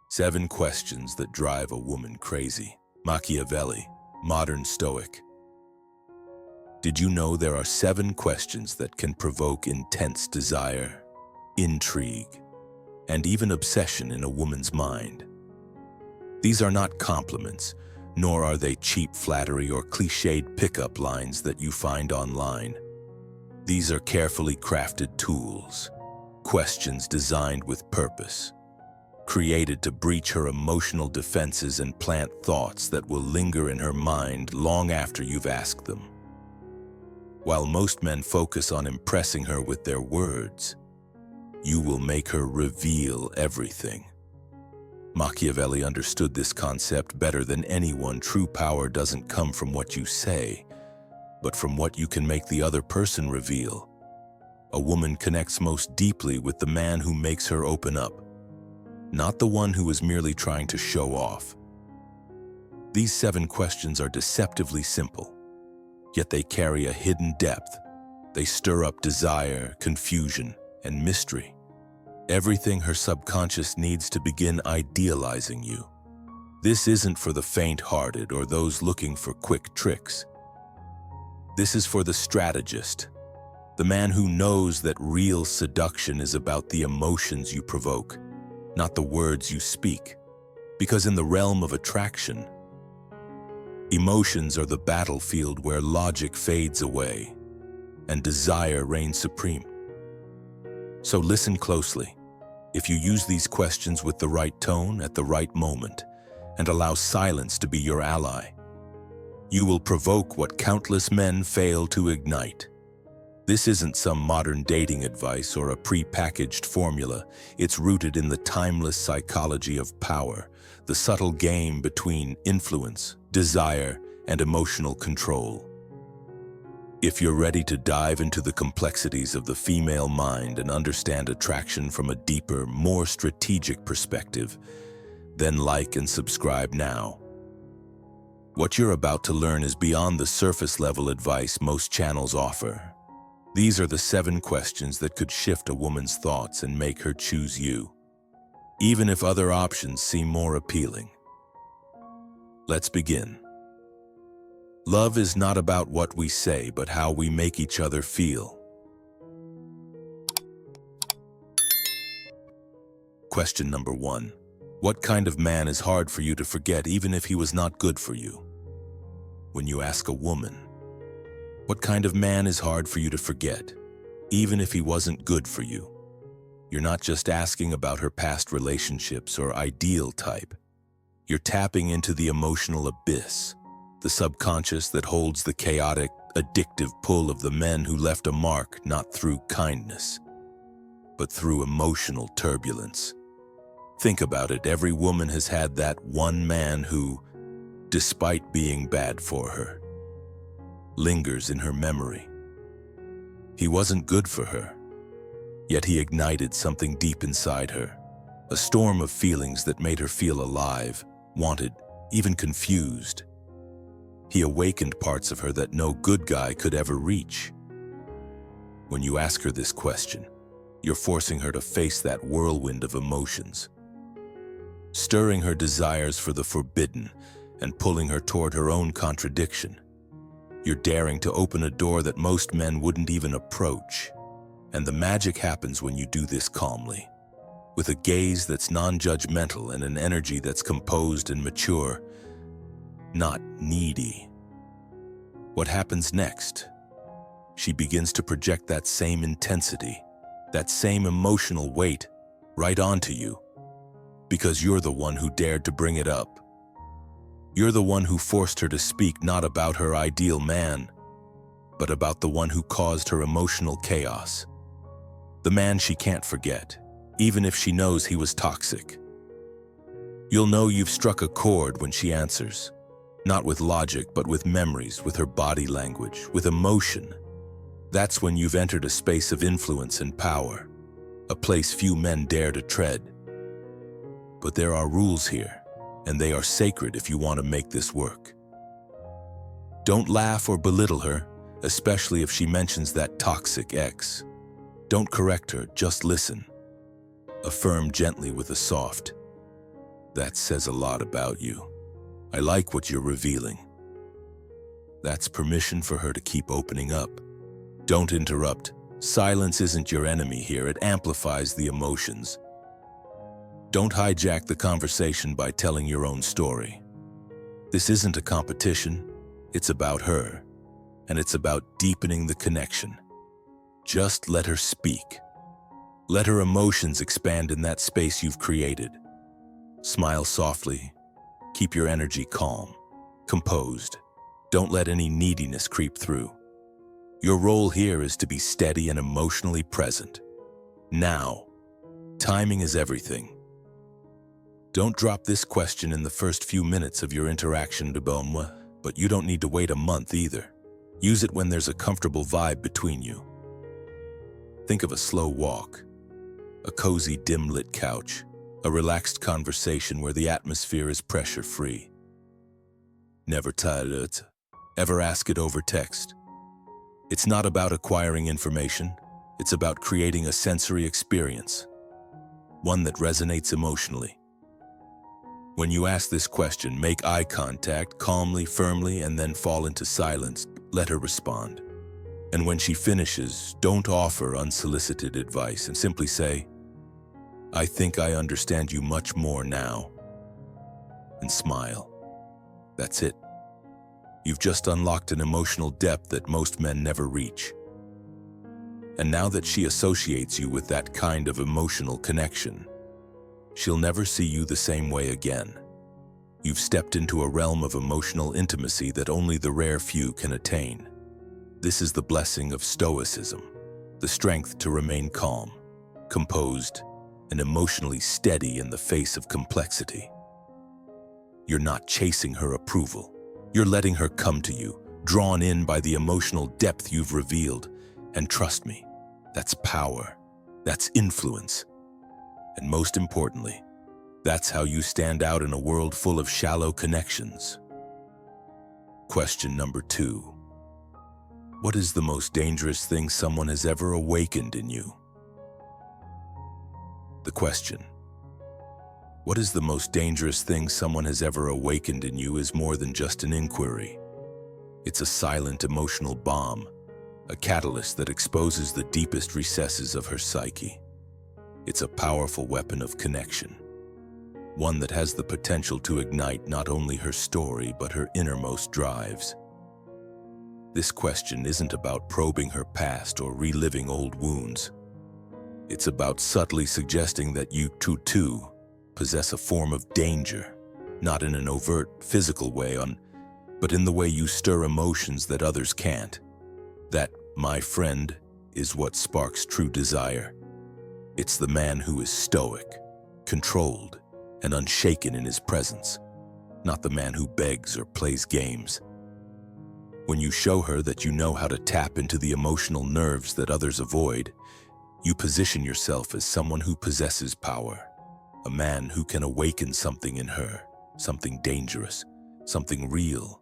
7 questions that drive a woman crazy. Machiavelli, modern Stoic. Did you know there are 7 questions that can provoke intense desire, intrigue, and even obsession in a woman's mind? These are not compliments, nor are they cheap flattery or cliched pickup lines that you find online. These are carefully crafted tools, questions designed with purpose, created to breach her emotional defenses and plant thoughts that will linger in her mind long after you've asked them. While most men focus on impressing her with their words, you will make her reveal everything. Machiavelli understood this concept better than anyone. True power doesn't come from what you say, but from what you can make the other person reveal. A woman connects most deeply with the man who makes her open up, not the one who is merely trying to show off. These 7 questions are deceptively simple, yet they carry a hidden depth. They stir up desire, confusion, and mystery. Everything her subconscious needs to begin idealizing you. This isn't for the faint-hearted or those looking for quick tricks. This is for the strategist, the man who knows that real seduction is about the emotions you provoke, not the words you speak. Because in the realm of attraction, emotions are the battlefield where logic fades away and desire reigns supreme. So listen closely. If you use these questions with the right tone at the right moment and allow silence to be your ally, you will provoke what countless men fail to ignite. This isn't some modern dating advice or a pre-packaged formula. It's rooted in the timeless psychology of power, the subtle game between influence, desire, and emotional control. If you're ready to dive into the complexities of the female mind and understand attraction from a deeper, more strategic perspective, then like and subscribe now. What you're about to learn is beyond the surface-level advice most channels offer. These are the 7 questions that could shift a woman's thoughts and make her choose you, even if other options seem more appealing. Let's begin. Love is not about what we say, but how we make each other feel. Question number 1. What kind of man is hard for you to forget even if he was not good for you? When you ask a woman, what kind of man is hard for you to forget, even if he wasn't good for you? You're not just asking about her past relationships or ideal type. You're tapping into the emotional abyss, the subconscious that holds the chaotic, addictive pull of the men who left a mark not through kindness, but through emotional turbulence. Think about it. Every woman has had that one man who, despite being bad for her, lingers in her memory. He wasn't good for her, yet he ignited something deep inside her, a storm of feelings that made her feel alive, wanted, even confused. He awakened parts of her that no good guy could ever reach. When you ask her this question, you're forcing her to face that whirlwind of emotions, stirring her desires for the forbidden and pulling her toward her own contradiction. You're daring to open a door that most men wouldn't even approach. And the magic happens when you do this calmly, with a gaze that's non-judgmental and an energy that's composed and mature, not needy. What happens next? She begins to project that same intensity, that same emotional weight, right onto you, because you're the one who dared to bring it up. You're the one who forced her to speak not about her ideal man, but about the one who caused her emotional chaos. The man she can't forget, even if she knows he was toxic. You'll know you've struck a chord when she answers, not with logic, but with memories, with her body language, with emotion. That's when you've entered a space of influence and power, a place few men dare to tread. But there are rules here, and they are sacred if you want to make this work. Don't laugh or belittle her, especially if she mentions that toxic ex. Don't correct her, just listen. Affirm gently with a soft, That says a lot about you. I like what you're revealing. That's permission for her to keep opening up. Don't interrupt. Silence isn't your enemy here. It amplifies the emotions. Don't hijack the conversation by telling your own story. This isn't a competition. It's about her, and it's about deepening the connection. Just let her speak. Let her emotions expand in that space you've created. Smile softly. Keep your energy calm, composed. Don't let any neediness creep through. Your role here is to be steady and emotionally present. Now, timing is everything. Don't drop this question in the first few minutes of your interaction de bonne, but you don't need to wait a month either. Use it when there's a comfortable vibe between you. Think of a slow walk, a cozy dim-lit couch, a relaxed conversation where the atmosphere is pressure-free. Never tired of it. Ever ask it over text. It's not about acquiring information. It's about creating a sensory experience, one that resonates emotionally. When you ask this question, make eye contact calmly, firmly, and then fall into silence. Let her respond. And when she finishes, don't offer unsolicited advice and simply say, "I think I understand you much more now." And smile. That's it. You've just unlocked an emotional depth that most men never reach. And now that she associates you with that kind of emotional connection, she'll never see you the same way again. You've stepped into a realm of emotional intimacy that only the rare few can attain. This is the blessing of Stoicism, the strength to remain calm, composed, and emotionally steady in the face of complexity. You're not chasing her approval. You're letting her come to you, drawn in by the emotional depth you've revealed. And trust me, that's power, that's influence. And most importantly, that's how you stand out in a world full of shallow connections. Question number 2. What is the most dangerous thing someone has ever awakened in you? The question, what is the most dangerous thing someone has ever awakened in you, is more than just an inquiry. It's a silent emotional bomb, a catalyst that exposes the deepest recesses of her psyche. It's a powerful weapon of connection, one that has the potential to ignite not only her story but her innermost drives. This question isn't about probing her past or reliving old wounds. It's about subtly suggesting that you too possess a form of danger, not in an overt physical way, but in the way you stir emotions that others can't. That, my friend, is what sparks true desire. It's the man who is stoic, controlled, and unshaken in his presence, not the man who begs or plays games. When you show her that you know how to tap into the emotional nerves that others avoid, you position yourself as someone who possesses power, a man who can awaken something in her, something dangerous, something real.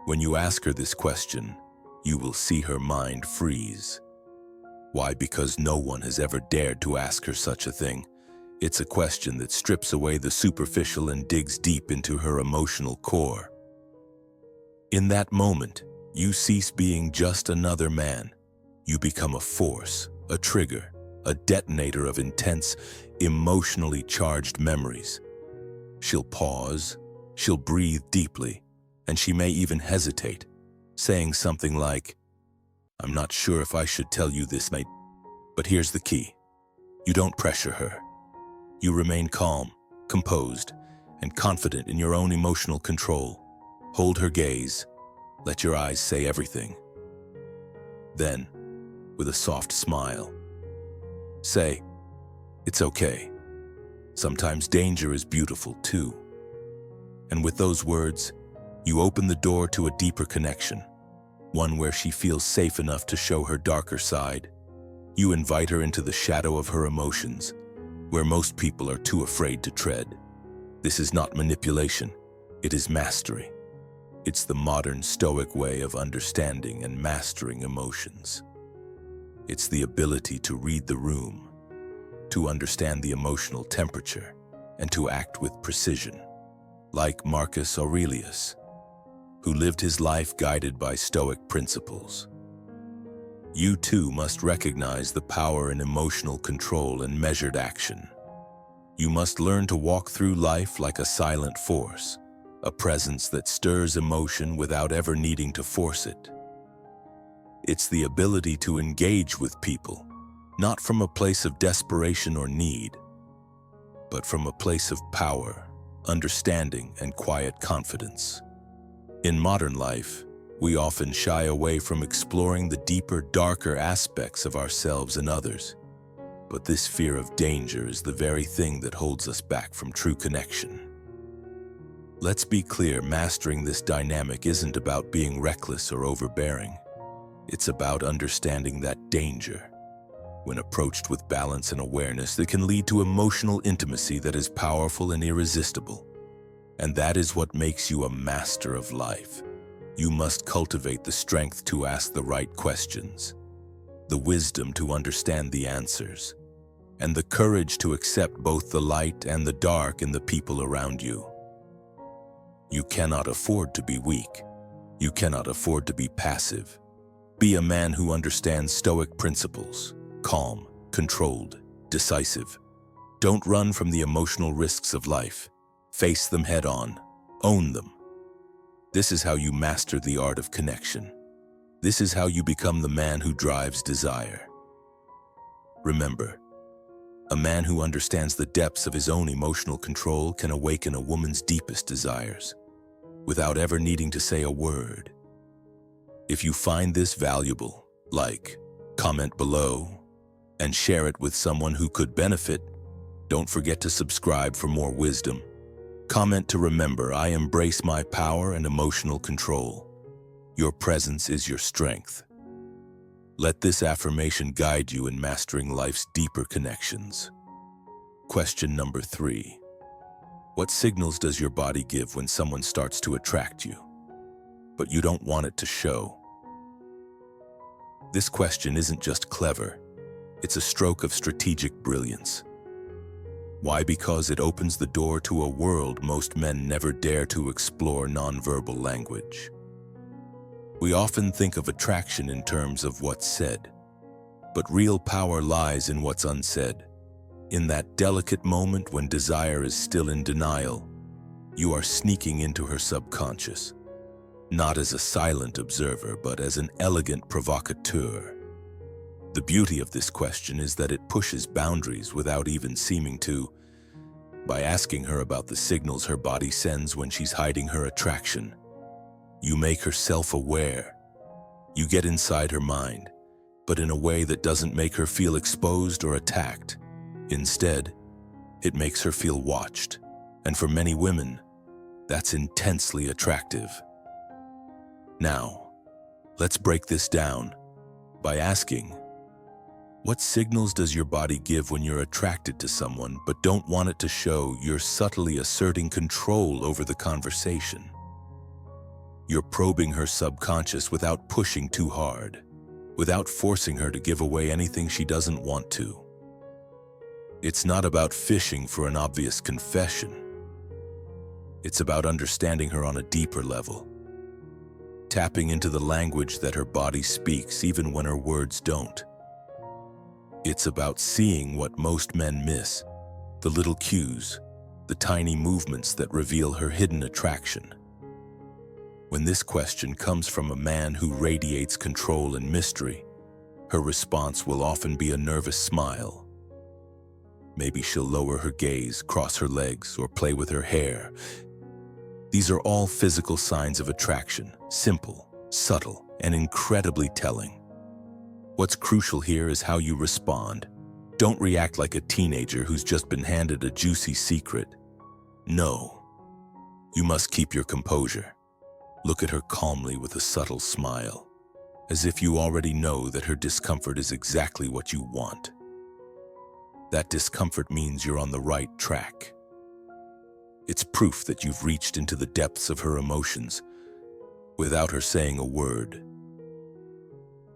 When you ask her this question, you will see her mind freeze. Why? Because no one has ever dared to ask her such a thing. It's a question that strips away the superficial and digs deep into her emotional core. In that moment, you cease being just another man. You become a force, a trigger, a detonator of intense, emotionally charged memories. She'll pause, she'll breathe deeply, and she may even hesitate, saying something like, "I'm not sure if I should tell you this, mate." But here's the key. You don't pressure her. You remain calm, composed, and confident in your own emotional control. Hold her gaze. Let your eyes say everything. Then, with a soft smile, say, "It's okay. Sometimes danger is beautiful too." And with those words, you open the door to a deeper connection, one where she feels safe enough to show her darker side. You invite her into the shadow of her emotions, where most people are too afraid to tread. This is not manipulation, it is mastery. It's the modern Stoic way of understanding and mastering emotions. It's the ability to read the room, to understand the emotional temperature, and to act with precision, like Marcus Aurelius, who lived his life guided by Stoic principles. You too must recognize the power in emotional control and measured action. You must learn to walk through life like a silent force, a presence that stirs emotion without ever needing to force it. It's the ability to engage with people, not from a place of desperation or need, but from a place of power, understanding, and quiet confidence. In modern life, we often shy away from exploring the deeper, darker aspects of ourselves and others. But this fear of danger is the very thing that holds us back from true connection. Let's be clear, mastering this dynamic isn't about being reckless or overbearing. It's about understanding that danger. When approached with balance and awareness, that can lead to emotional intimacy that is powerful and irresistible. And that is what makes you a master of life. You must cultivate the strength to ask the right questions, the wisdom to understand the answers, and the courage to accept both the light and the dark in the people around you. You cannot afford to be weak. You cannot afford to be passive. Be a man who understands Stoic principles, calm, controlled, decisive. Don't run from the emotional risks of life. Face them head on. Own them. This is how you master the art of connection. This is how you become the man who drives desire. Remember, a man who understands the depths of his own emotional control can awaken a woman's deepest desires, without ever needing to say a word. If you find this valuable, like, comment below, and share it with someone who could benefit. Don't forget to subscribe for more wisdom. Comment to remember, I embrace my power and emotional control. Your presence is your strength. Let this affirmation guide you in mastering life's deeper connections. Question number 3. What signals does your body give when someone starts to attract you, but you don't want it to show? This question isn't just clever, it's a stroke of strategic brilliance. Why? Because it opens the door to a world most men never dare to explore: nonverbal language. We often think of attraction in terms of what's said, but real power lies in what's unsaid. In that delicate moment when desire is still in denial, you are sneaking into her subconscious, not as a silent observer, but as an elegant provocateur. The beauty of this question is that it pushes boundaries without even seeming to. By asking her about the signals her body sends when she's hiding her attraction, you make her self-aware. You get inside her mind, but in a way that doesn't make her feel exposed or attacked. Instead, it makes her feel watched, and for many women, that's intensely attractive. Now, let's break this down by asking, what signals does your body give when you're attracted to someone but don't want it to show? You're subtly asserting control over the conversation. You're probing her subconscious without pushing too hard, without forcing her to give away anything she doesn't want to. It's not about fishing for an obvious confession. It's about understanding her on a deeper level, tapping into the language that her body speaks even when her words don't. It's about seeing what most men miss, the little cues, the tiny movements that reveal her hidden attraction. When this question comes from a man who radiates control and mystery, her response will often be a nervous smile. Maybe she'll lower her gaze, cross her legs, or play with her hair. These are all physical signs of attraction, simple, subtle, and incredibly telling. What's crucial here is how you respond. Don't react like a teenager who's just been handed a juicy secret. No, you must keep your composure. Look at her calmly with a subtle smile, as if you already know that her discomfort is exactly what you want. That discomfort means you're on the right track. It's proof that you've reached into the depths of her emotions without her saying a word.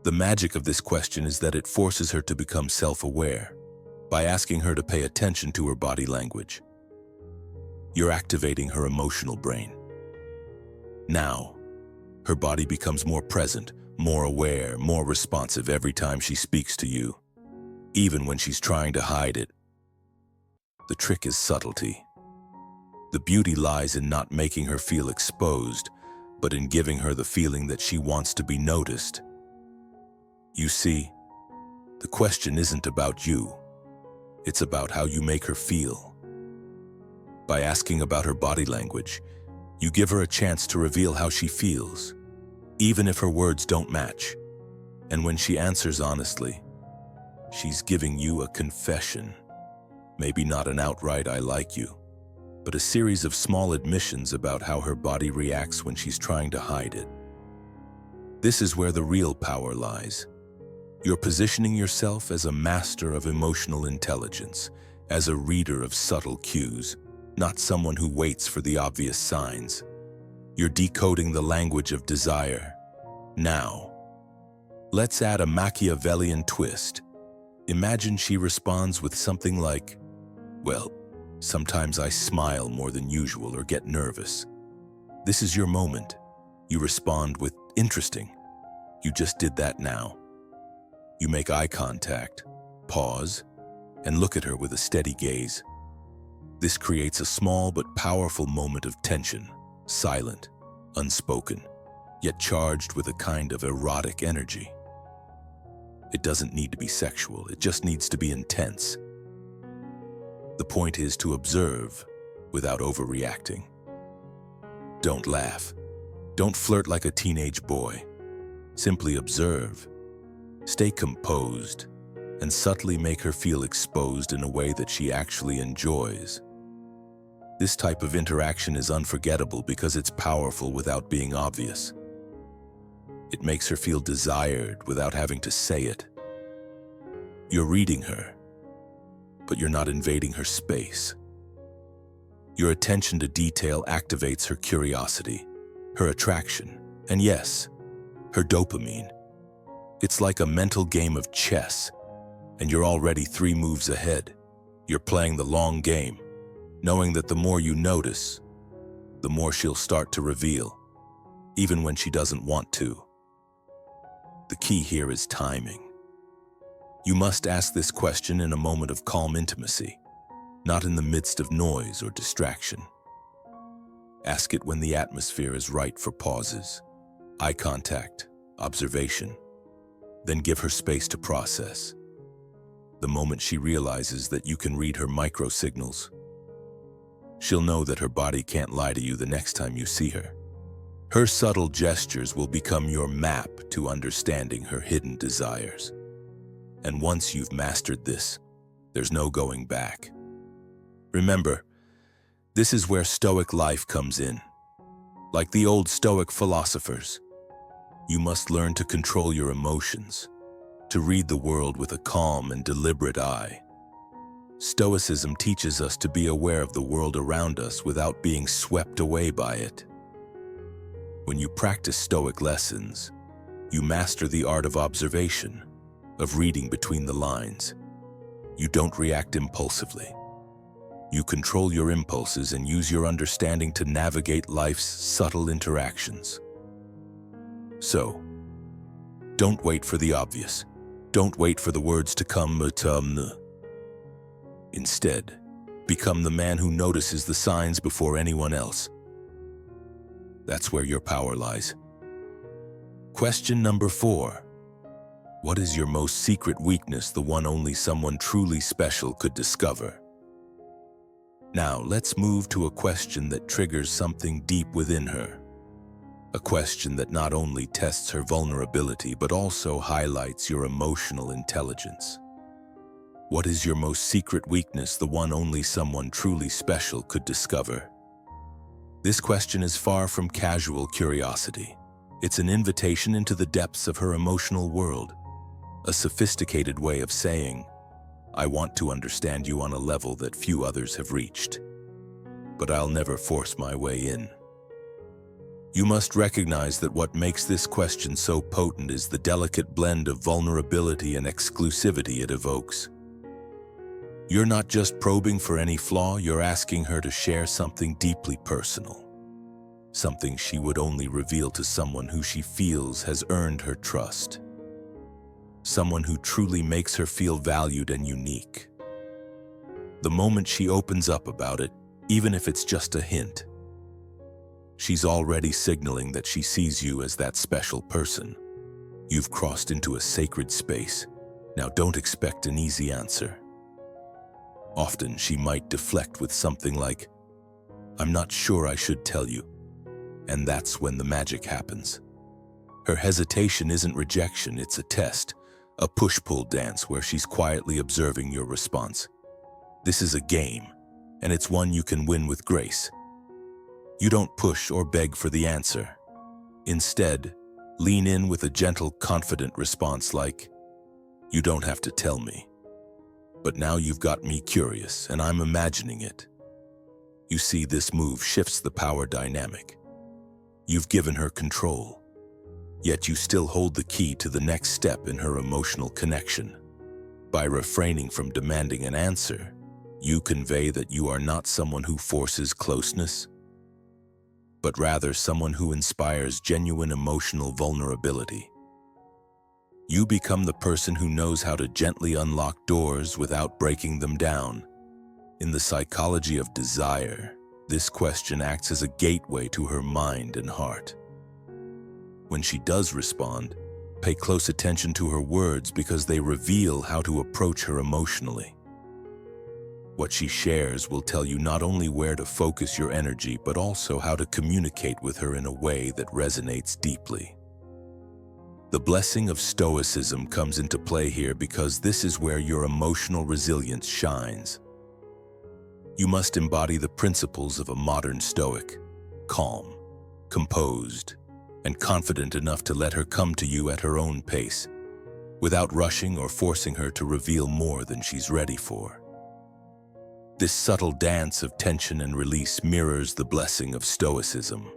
The magic of this question is that it forces her to become self-aware. By asking her to pay attention to her body language, You're activating her emotional brain. Now, her body becomes more present, more aware, more responsive every time she speaks to you, even when she's trying to hide it. The trick is subtlety. The beauty lies in not making her feel exposed, but in giving her the feeling that she wants to be noticed. You see, the question isn't about you. It's about how you make her feel. By asking about her body language, you give her a chance to reveal how she feels, even if her words don't match. And when she answers honestly, she's giving you a confession. Maybe not an outright "I like you," but a series of small admissions about how her body reacts when she's trying to hide it. This is where the real power lies. You're positioning yourself as a master of emotional intelligence, as a reader of subtle cues, not someone who waits for the obvious signs. You're decoding the language of desire. Now, let's add a Machiavellian twist. Imagine she responds with something like, "Well, sometimes I smile more than usual or get nervous." This is your moment. You respond with, "Interesting. You just did that now." You make eye contact, pause, and look at her with a steady gaze. This creates a small but powerful moment of tension, silent, unspoken, yet charged with a kind of erotic energy. It doesn't need to be sexual, it just needs to be intense. The point is to observe without overreacting. Don't laugh. Don't flirt like a teenage boy. Simply observe. Stay composed and subtly make her feel exposed in a way that she actually enjoys. This type of interaction is unforgettable because it's powerful without being obvious. It makes her feel desired without having to say it. You're reading her, but you're not invading her space. Your attention to detail activates her curiosity, her attraction, and yes, her dopamine. It's like a mental game of chess, and you're already 3 moves ahead. You're playing the long game, knowing that the more you notice, the more she'll start to reveal, even when she doesn't want to. The key here is timing. You must ask this question in a moment of calm intimacy, not in the midst of noise or distraction. Ask it when the atmosphere is right for pauses, eye contact, observation. Then give her space to process. The moment she realizes that you can read her micro-signals, she'll know that her body can't lie to you the next time you see her. Her subtle gestures will become your map to understanding her hidden desires. And once you've mastered this, there's no going back. Remember, this is where Stoic life comes in. Like the old Stoic philosophers, you must learn to control your emotions, to read the world with a calm and deliberate eye. Stoicism teaches us to be aware of the world around us without being swept away by it. When you practice Stoic lessons, you master the art of observation, of reading between the lines. You don't react impulsively. You control your impulses and use your understanding to navigate life's subtle interactions. So, don't wait for the obvious. Don't wait for the words to come. Instead, become the man who notices the signs before anyone else. That's where your power lies. Question number 4. What is your most secret weakness, the one only someone truly special could discover? Now, let's move to a question that triggers something deep within her. A question that not only tests her vulnerability, but also highlights your emotional intelligence. What is your most secret weakness, the one only someone truly special could discover? This question is far from casual curiosity. It's an invitation into the depths of her emotional world, a sophisticated way of saying, I want to understand you on a level that few others have reached, but I'll never force my way in. You must recognize that what makes this question so potent is the delicate blend of vulnerability and exclusivity it evokes. You're not just probing for any flaw, you're asking her to share something deeply personal. Something she would only reveal to someone who she feels has earned her trust. Someone who truly makes her feel valued and unique. The moment she opens up about it, even if it's just a hint, she's already signaling that she sees you as that special person. You've crossed into a sacred space. Now don't expect an easy answer. Often she might deflect with something like, "I'm not sure I should tell you." And that's when the magic happens. Her hesitation isn't rejection, it's a test, a push-pull dance where she's quietly observing your response. This is a game, and it's one you can win with grace. You don't push or beg for the answer. Instead, lean in with a gentle, confident response like, "You don't have to tell me. But now you've got me curious, and I'm imagining it." You see, this move shifts the power dynamic. You've given her control, yet you still hold the key to the next step in her emotional connection. By refraining from demanding an answer, you convey that you are not someone who forces closeness, but rather someone who inspires genuine emotional vulnerability. You become the person who knows how to gently unlock doors without breaking them down. In the psychology of desire, this question acts as a gateway to her mind and heart. When she does respond, pay close attention to her words because they reveal how to approach her emotionally. What she shares will tell you not only where to focus your energy, but also how to communicate with her in a way that resonates deeply. The blessing of Stoicism comes into play here because this is where your emotional resilience shines. You must embody the principles of a modern Stoic, calm, composed, and confident enough to let her come to you at her own pace, without rushing or forcing her to reveal more than she's ready for. This subtle dance of tension and release mirrors the blessing of Stoicism.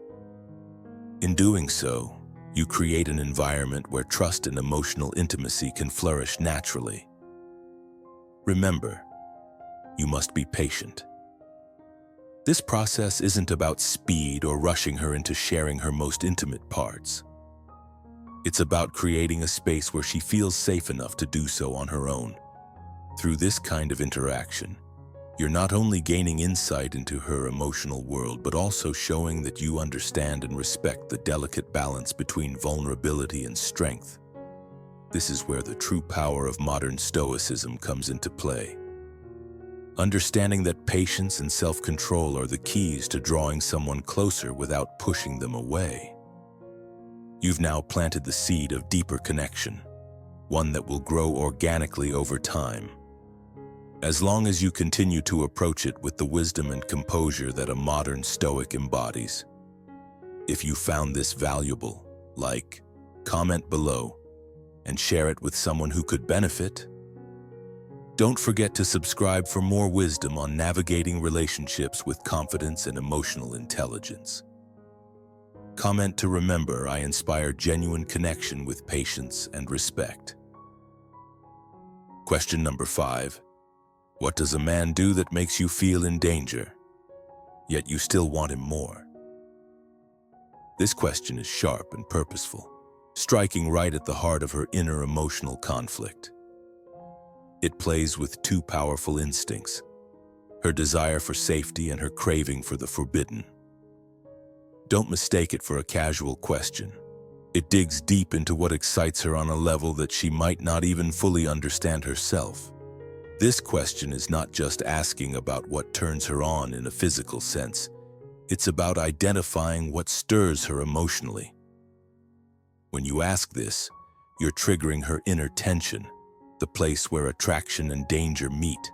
In doing so, you create an environment where trust and emotional intimacy can flourish naturally. Remember, you must be patient. This process isn't about speed or rushing her into sharing her most intimate parts. It's about creating a space where she feels safe enough to do so on her own. Through this kind of interaction, you're not only gaining insight into her emotional world, but also showing that you understand and respect the delicate balance between vulnerability and strength. This is where the true power of modern Stoicism comes into play. Understanding that patience and self-control are the keys to drawing someone closer without pushing them away. You've now planted the seed of deeper connection, one that will grow organically over time. As long as you continue to approach it with the wisdom and composure that a modern Stoic embodies. If you found this valuable, like, comment below, and share it with someone who could benefit. Don't forget to subscribe for more wisdom on navigating relationships with confidence and emotional intelligence. Comment to remember I inspire genuine connection with patience and respect. Question number 5. What does a man do that makes you feel in danger, yet you still want him more? This question is sharp and purposeful, striking right at the heart of her inner emotional conflict. It plays with two powerful instincts, her desire for safety and her craving for the forbidden. Don't mistake it for a casual question. It digs deep into what excites her on a level that she might not even fully understand herself. This question is not just asking about what turns her on in a physical sense. It's about identifying what stirs her emotionally. When you ask this, you're triggering her inner tension, the place where attraction and danger meet.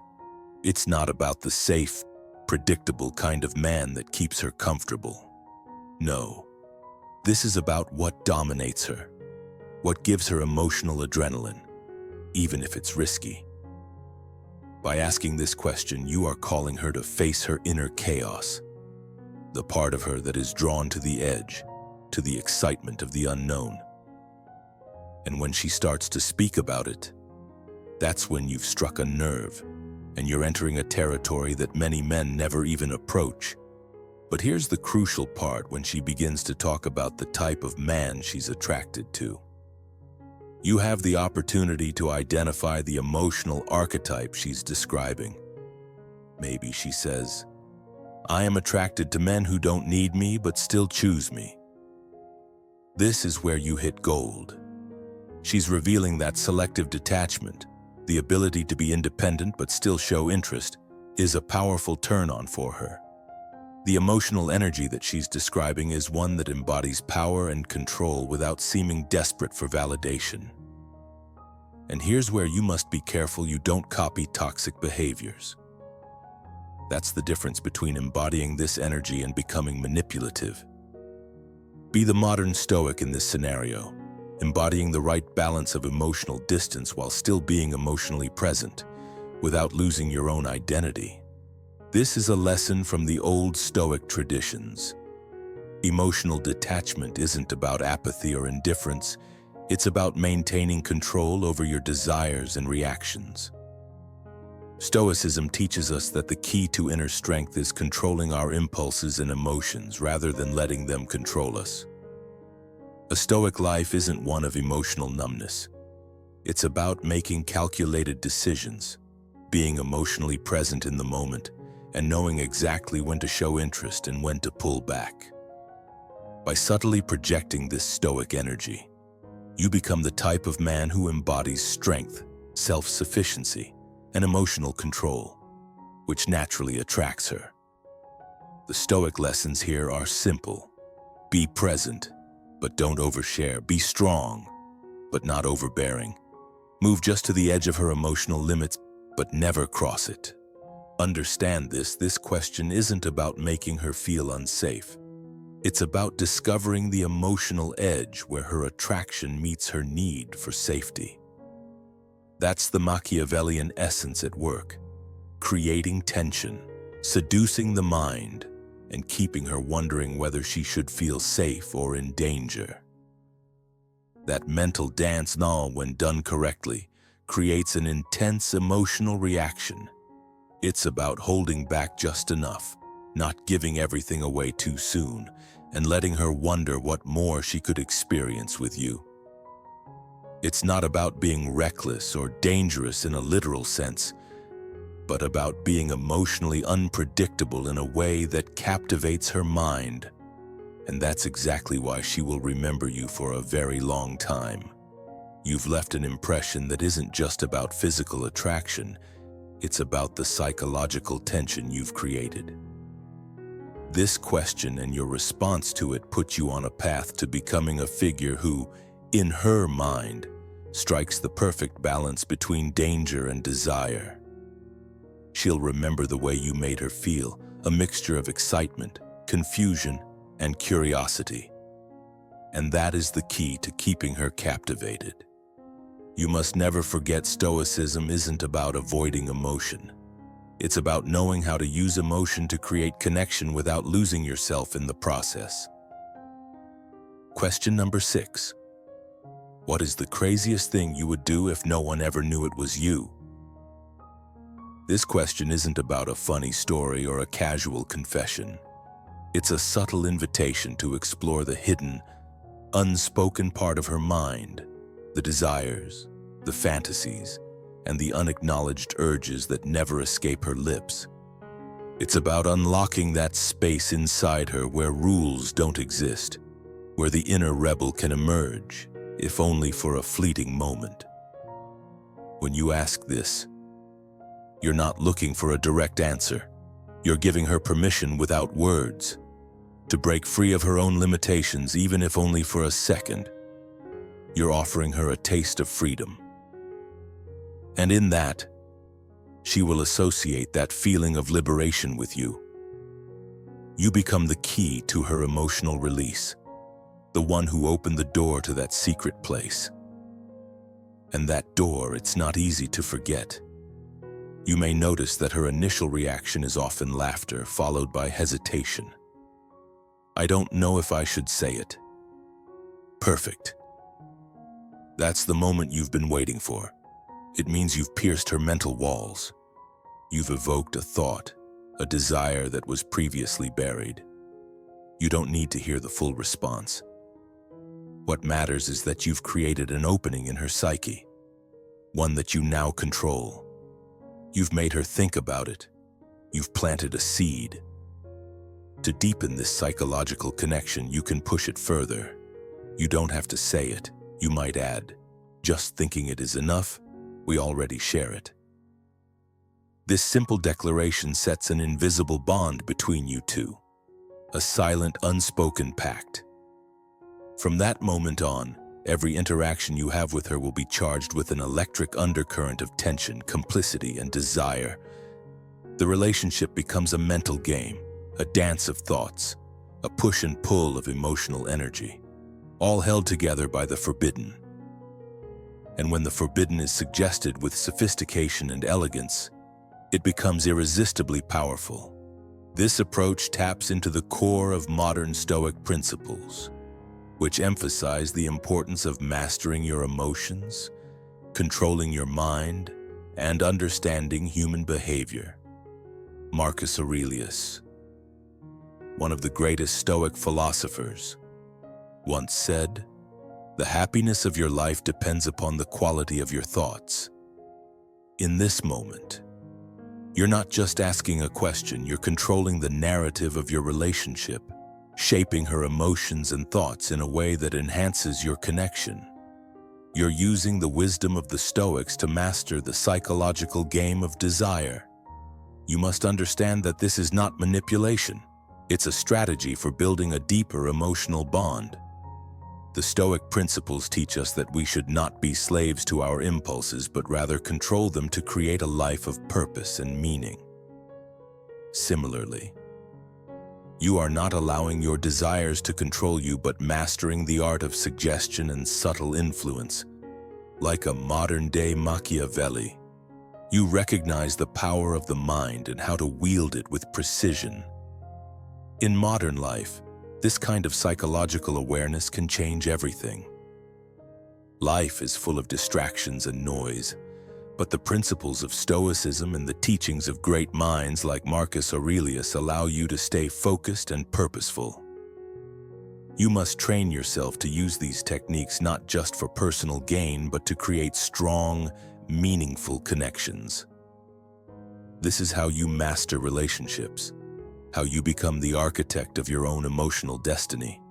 It's not about the safe, predictable kind of man that keeps her comfortable. No, this is about what dominates her, what gives her emotional adrenaline, even if it's risky. By asking this question, you are calling her to face her inner chaos, the part of her that is drawn to the edge, to the excitement of the unknown. And when she starts to speak about it, that's when you've struck a nerve, and you're entering a territory that many men never even approach. But here's the crucial part when she begins to talk about the type of man she's attracted to. You have the opportunity to identify the emotional archetype she's describing. Maybe she says, "I am attracted to men who don't need me but still choose me." This is where you hit gold. She's revealing that selective detachment, the ability to be independent but still show interest, is a powerful turn-on for her. The emotional energy that she's describing is one that embodies power and control without seeming desperate for validation. And here's where you must be careful you don't copy toxic behaviors. That's the difference between embodying this energy and becoming manipulative. Be the modern Stoic in this scenario, embodying the right balance of emotional distance while still being emotionally present, without losing your own identity. This is a lesson from the old Stoic traditions. Emotional detachment isn't about apathy or indifference, it's about maintaining control over your desires and reactions. Stoicism teaches us that the key to inner strength is controlling our impulses and emotions rather than letting them control us. A Stoic life isn't one of emotional numbness. It's about making calculated decisions, being emotionally present in the moment, and knowing exactly when to show interest and when to pull back. By subtly projecting this Stoic energy, you become the type of man who embodies strength, self-sufficiency, and emotional control, which naturally attracts her. The Stoic lessons here are simple. Be present, but don't overshare. Be strong, but not overbearing. Move just to the edge of her emotional limits, but never cross it. Understand this question isn't about making her feel unsafe. It's about discovering the emotional edge where her attraction meets her need for safety. That's the Machiavellian essence at work, creating tension, seducing the mind, and keeping her wondering whether she should feel safe or in danger. That mental dance, when done correctly, creates an intense emotional reaction. It's about holding back just enough, not giving everything away too soon, and letting her wonder what more she could experience with you. It's not about being reckless or dangerous in a literal sense, but about being emotionally unpredictable in a way that captivates her mind. And that's exactly why she will remember you for a very long time. You've left an impression that isn't just about physical attraction, it's about the psychological tension you've created. This question and your response to it put you on a path to becoming a figure who, in her mind, strikes the perfect balance between danger and desire. She'll remember the way you made her feel, a mixture of excitement, confusion, and curiosity. And that is the key to keeping her captivated. You must never forget Stoicism isn't about avoiding emotion. It's about knowing how to use emotion to create connection without losing yourself in the process. Question number 6. What is the craziest thing you would do if no one ever knew it was you? This question isn't about a funny story or a casual confession. It's a subtle invitation to explore the hidden, unspoken part of her mind, the desires, the fantasies, and the unacknowledged urges that never escape her lips. It's about unlocking that space inside her where rules don't exist, where the inner rebel can emerge, if only for a fleeting moment. When you ask this, you're not looking for a direct answer. You're giving her permission without words to break free of her own limitations, even if only for a second. You're offering her a taste of freedom. And in that, she will associate that feeling of liberation with you. You become the key to her emotional release, the one who opened the door to that secret place. And that door, it's not easy to forget. You may notice that her initial reaction is often laughter, followed by hesitation. I don't know if I should say it. Perfect. That's the moment you've been waiting for. It means you've pierced her mental walls. You've evoked a thought, a desire that was previously buried. You don't need to hear the full response. What matters is that you've created an opening in her psyche, one that you now control. You've made her think about it. You've planted a seed. To deepen this psychological connection, you can push it further. You don't have to say it. You might add, "Just thinking it is enough. We already share it." This simple declaration sets an invisible bond between you two, a silent, unspoken pact. From that moment on, every interaction you have with her will be charged with an electric undercurrent of tension, complicity, and desire. The relationship becomes a mental game, a dance of thoughts, a push and pull of emotional energy, all held together by the forbidden. And when the forbidden is suggested with sophistication and elegance, it becomes irresistibly powerful. This approach taps into the core of modern Stoic principles, which emphasize the importance of mastering your emotions, controlling your mind, and understanding human behavior. Marcus Aurelius, one of the greatest Stoic philosophers, once said, "The happiness of your life depends upon the quality of your thoughts." In this moment, you're not just asking a question, you're controlling the narrative of your relationship, shaping her emotions and thoughts in a way that enhances your connection. You're using the wisdom of the Stoics to master the psychological game of desire. You must understand that this is not manipulation. It's a strategy for building a deeper emotional bond. The Stoic principles teach us that we should not be slaves to our impulses, but rather control them to create a life of purpose and meaning. Similarly, you are not allowing your desires to control you, but mastering the art of suggestion and subtle influence. Like a modern-day Machiavelli, you recognize the power of the mind and how to wield it with precision. In modern life, this kind of psychological awareness can change everything. Life is full of distractions and noise, but the principles of Stoicism and the teachings of great minds like Marcus Aurelius allow you to stay focused and purposeful. You must train yourself to use these techniques not just for personal gain, but to create strong, meaningful connections. This is how you master relationships, how you become the architect of your own emotional destiny.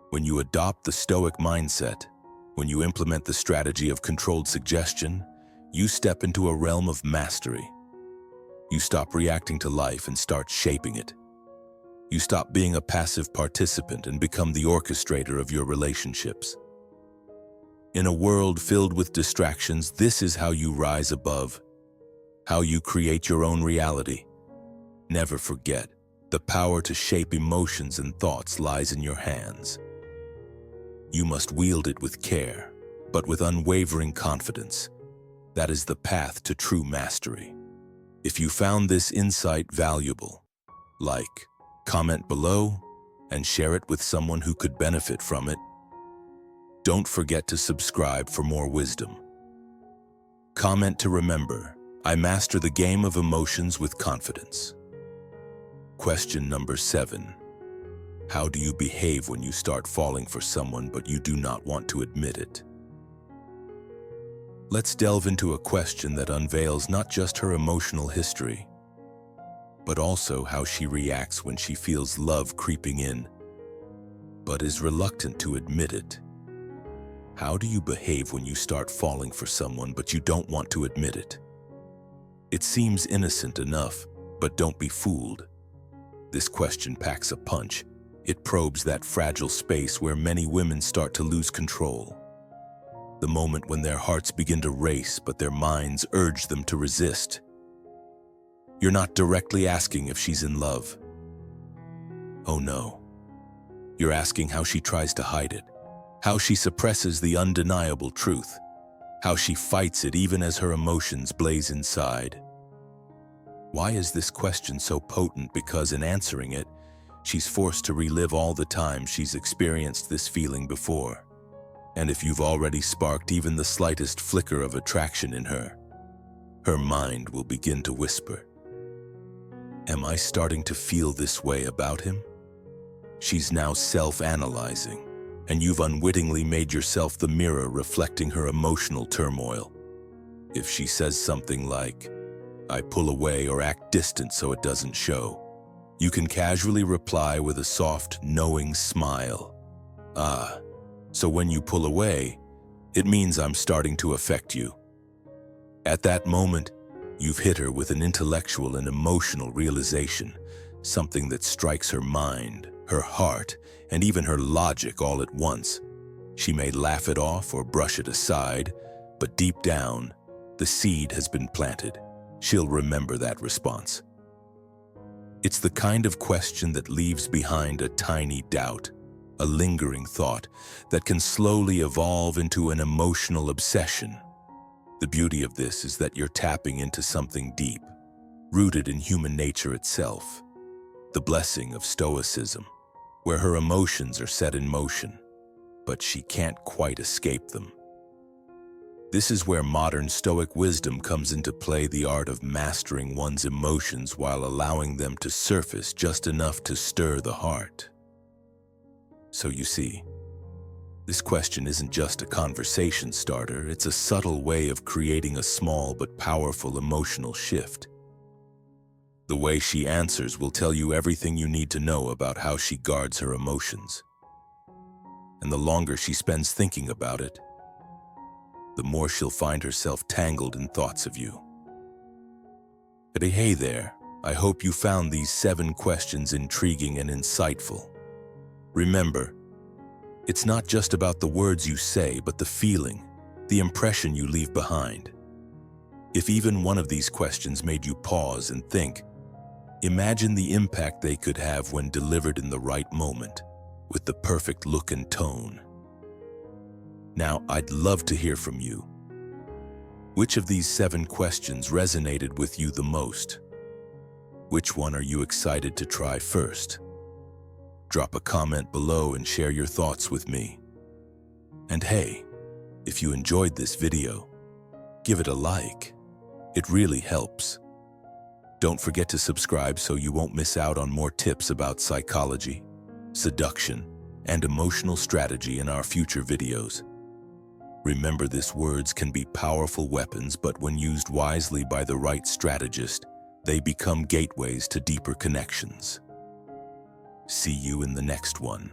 When you adopt the Stoic mindset, when you implement the strategy of controlled suggestion, you step into a realm of mastery. You stop reacting to life and start shaping it. You stop being a passive participant and become the orchestrator of your relationships. In a world filled with distractions, this is how you rise above, how you create your own reality. Never forget, the power to shape emotions and thoughts lies in your hands. You must wield it with care, but with unwavering confidence. That is the path to true mastery. If you found this insight valuable, like, comment below, and share it with someone who could benefit from it. Don't forget to subscribe for more wisdom. Comment to remember, I master the game of emotions with confidence. Question number 7. How do you behave when you start falling for someone but you do not want to admit it? Let's delve into a question that unveils not just her emotional history, but also how she reacts when she feels love creeping in, but is reluctant to admit it. How do you behave when you start falling for someone but you don't want to admit it? It seems innocent enough, but don't be fooled. This question packs a punch. It probes that fragile space where many women start to lose control. The moment when their hearts begin to race, but their minds urge them to resist. You're not directly asking if she's in love. Oh no. You're asking how she tries to hide it, how she suppresses the undeniable truth, how she fights it even as her emotions blaze inside. Why is this question so potent? Because in answering it, she's forced to relive all the times she's experienced this feeling before. And if you've already sparked even the slightest flicker of attraction in her, her mind will begin to whisper, "Am I starting to feel this way about him?" She's now self-analyzing, and you've unwittingly made yourself the mirror reflecting her emotional turmoil. If she says something like, "I pull away or act distant so it doesn't show," you can casually reply with a soft, knowing smile. "Ah, so when you pull away, it means I'm starting to affect you." At that moment, you've hit her with an intellectual and emotional realization, something that strikes her mind, her heart, and even her logic all at once. She may laugh it off or brush it aside, but deep down, the seed has been planted. She'll remember that response. It's the kind of question that leaves behind a tiny doubt, a lingering thought that can slowly evolve into an emotional obsession. The beauty of this is that you're tapping into something deep, rooted in human nature itself, the blessing of Stoicism, where her emotions are set in motion, but she can't quite escape them. This is where modern Stoic wisdom comes into play, the art of mastering one's emotions while allowing them to surface just enough to stir the heart. So you see, this question isn't just a conversation starter, it's a subtle way of creating a small but powerful emotional shift. The way she answers will tell you everything you need to know about how she guards her emotions. And the longer she spends thinking about it, the more she'll find herself tangled in thoughts of you. Hey there, I hope you found these 7 questions intriguing and insightful. Remember, it's not just about the words you say, but the feeling, the impression you leave behind. If even one of these questions made you pause and think, imagine the impact they could have when delivered in the right moment, with the perfect look and tone. Now, I'd love to hear from you. Which of these 7 questions resonated with you the most? Which one are you excited to try first? Drop a comment below and share your thoughts with me. And hey, if you enjoyed this video, give it a like. It really helps. Don't forget to subscribe so you won't miss out on more tips about psychology, seduction, and emotional strategy in our future videos. Remember, these words can be powerful weapons, but when used wisely by the right strategist, they become gateways to deeper connections. See you in the next one.